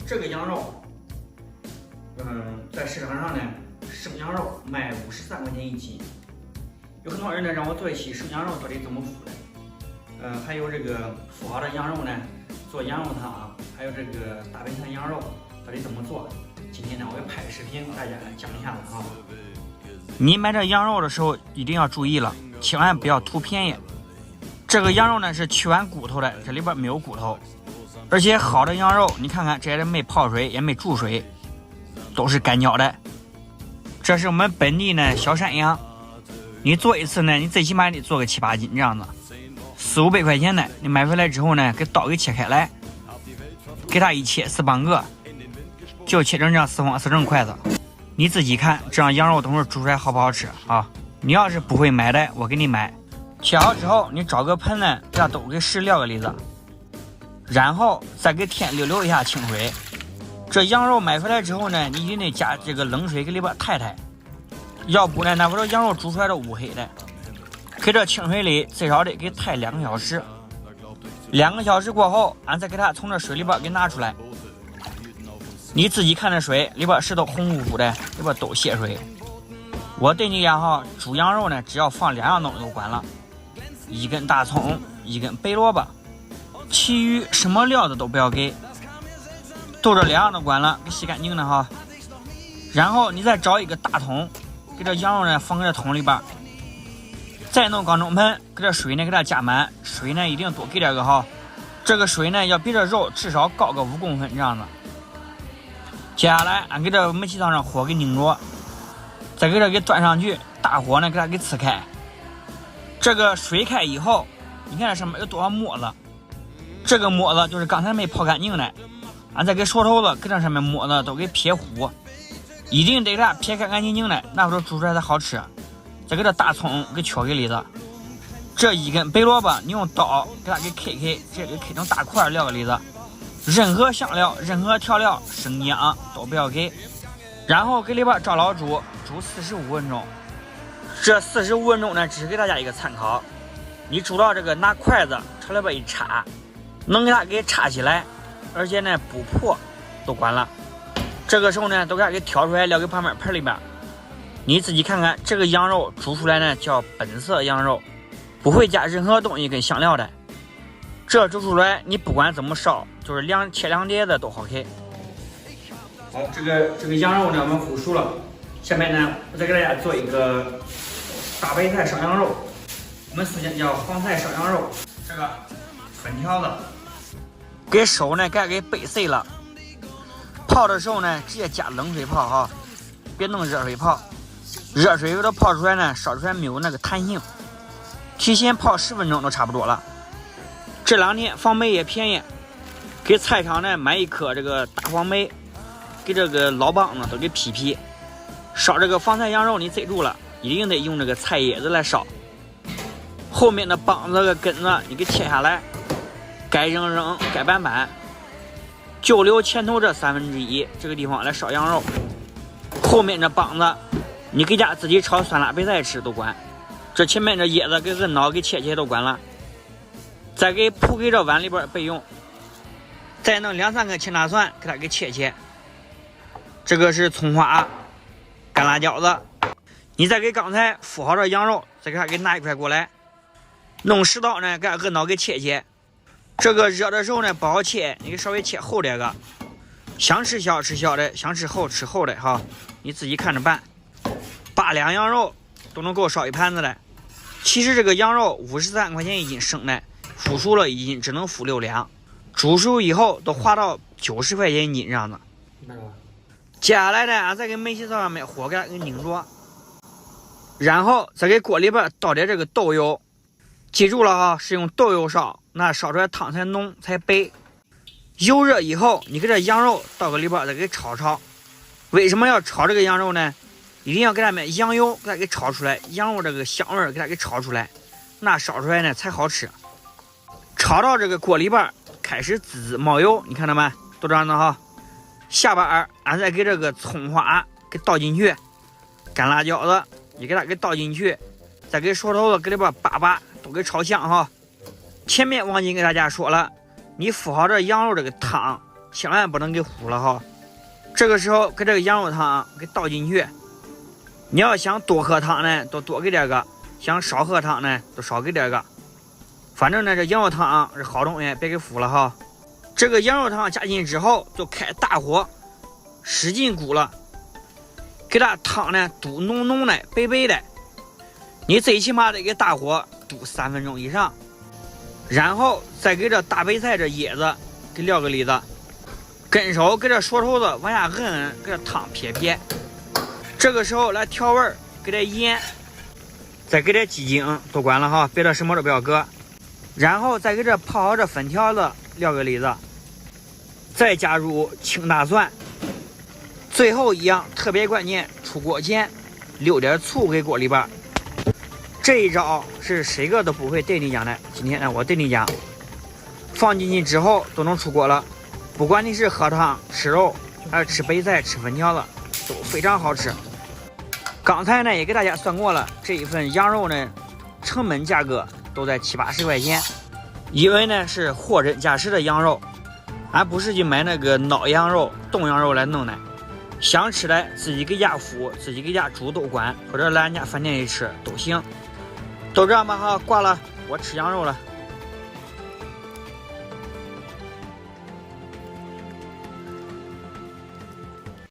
这个羊肉，在市场上呢，生羊肉卖53块钱一斤。有很多人呢让我做一期生羊肉到底怎么腐的，还有这个腐好的羊肉呢，做羊肉汤，还有这个大白菜羊肉到底怎么做？今天呢，我要拍个视频给大家讲一下子啊。你买这羊肉的时候一定要注意了，千万不要图便宜。这个羊肉呢是去完骨头的，这里边没有骨头，而且好的羊肉，你看看这也没泡水，也没注水，都是干嚼的。这是我们本地呢小山羊，你做一次呢，你最起码得做个7、8斤这样子，4、500块钱的，你买回来之后呢，给刀给切开来，给它一切4、8个，就切成这样4方4正筷子。你自己看，这样羊肉等会煮出来好不好吃啊？你要是不会买的，我给你买。切好之后，你找个盆呢，给它都给湿撂个里子，然后再给添溜一下清水。这羊肉买回来之后呢，你一定得加这个冷水给里边太太，要不呢，那会儿羊肉煮出来都乌黑的。给这清水里最少得给太2个小时，2个小时过后，俺再给它从这水里边给拿出来。你自己看这水里边是都红乎乎的，里边都血水。我对你讲哈，煮羊肉呢，只要放2样东西就管了，1根大葱，1根白萝卜，其余什么料子都不要给，都这2样都管了，给洗干净的哈。然后你再找一个大桶，给这羊肉呢放在这桶里边，再弄钢中盆，给这水呢给它加满，水呢一定多给点个哈。这个水呢要比这肉至少高个5公分这样子。接下来俺给这煤气灶上火给拧着，再给这给端上去，大火呢给它给呲开。这个水开以后，你看这上面有多少沫子，这个沫子就是刚才没泡干净的，俺再给手头子给这上面沫子都给撇糊，一定得给它撇干干净净的，那时候煮出来才好吃。再给这大葱给敲给里子，这1根白萝卜你用刀给它给 K， 这给 K 成大块撂个里子。任何香料、任何调料、生姜都不要给，然后给里边照老煮45分钟。这45分钟呢，只是给大家一个参考。你煮到这个拿筷子朝里边一插，能给它给插起来，而且呢不破都管了。这个时候呢，都给它给挑出来，撂给旁边盆里边。你自己看看，这个羊肉煮出来呢叫本色羊肉，不会加任何东西跟香料的。这煮出来，你不管怎么烧，就是切2碟子都好吃。好，这个羊肉呢，我们腐熟了。下面呢，我再给大家做一个大白菜烧羊肉，我们福建叫黄菜烧羊肉。这个粉条子，给手呢给掰碎了。泡的时候呢，直接加冷水泡哈，别弄热水泡。热水给它泡出来呢，烧出来没有那个弹性。提前泡10分钟都差不多了。这2天黄梅也便宜，给菜场呢买1颗这个大黄梅，给这个老帮子都给劈。烧这个黄菜羊肉你记住了，一定得用这个菜叶子来烧。后面的帮子和根子你给切下来，该扔该板，就留前头这1/3这个地方来烧羊肉。后面这帮子你给家自己炒酸辣白菜吃都管，这前面这叶子给摁脑给切都管了。再给铺给这碗里边备用，再弄2、3根青大蒜给它给切。这个是葱花、干辣椒子，你再给刚才敷好的羊肉再给它给拿一块过来，弄食刀呢给它摁刀给切。这个热的时候呢不好切，你给稍微切厚点个，想吃小吃小的，想吃厚吃厚的哈，你自己看着办。8两羊肉都能够烧一盘子的。其实这个羊肉53块钱一斤生的，腐熟了一斤只能腐6两，煮熟以后都滑到90块钱一斤这样子。接下来呢，俺再给煤气灶上面火给它给拧着，然后再给锅里边倒点这个豆油，记住了哈，是用豆油烧，那烧出来汤才浓才白。油热以后，你给这羊肉倒个里边再给炒。为什么要炒这个羊肉呢？一定要给它们羊油给它给炒出来，羊肉这个香味给它给炒出来，那烧出来呢才好吃。炒到这个锅里边开始滋冒油，你看到没？都这样的哈。下边俺再给这个葱花给倒进去，干辣椒子也给它给倒进去，再给手头子给里边叭都给炒香哈。前面忘记给大家说了，你敷好这羊肉这个汤，千万不能给糊了哈。这个时候给这个羊肉汤给倒进去，你要想多喝汤呢，都多给点个；想少喝汤呢，都少给点个。反正呢，这羊肉汤是好东西，别给糊了哈。这个羊肉汤加进之后，就开大火，使劲咕了，给它汤呢嘟浓浓的、白白的。你最起码得给大火嘟3分钟以上，然后再给这大白菜这叶子给撂个里子。跟手给这锁头子往下摁，给这汤撇撇。这个时候来调味，给点盐，再给点鸡精，都管了哈，别的什么都不要搁。然后再给这泡好这粉条子撂个里子，再加入青大蒜。最后一样特别关键，出锅前溜点醋给锅里边。这一招是谁个都不会对你讲的，今天呢我对你讲。放进去之后都能出锅了。不管你是喝汤、吃肉，还是吃白菜、吃粉条子，都非常好吃。刚才呢也给大家算过了，这一份羊肉呢，成本价格都在70-80块钱，因为呢是货真价实的羊肉，俺不是去买那个孬羊肉、冻羊肉来弄的。想吃的自己给家孵、自己给家煮都管，或者来俺家饭店里吃都行。都这样吧哈，挂了，我吃羊肉了。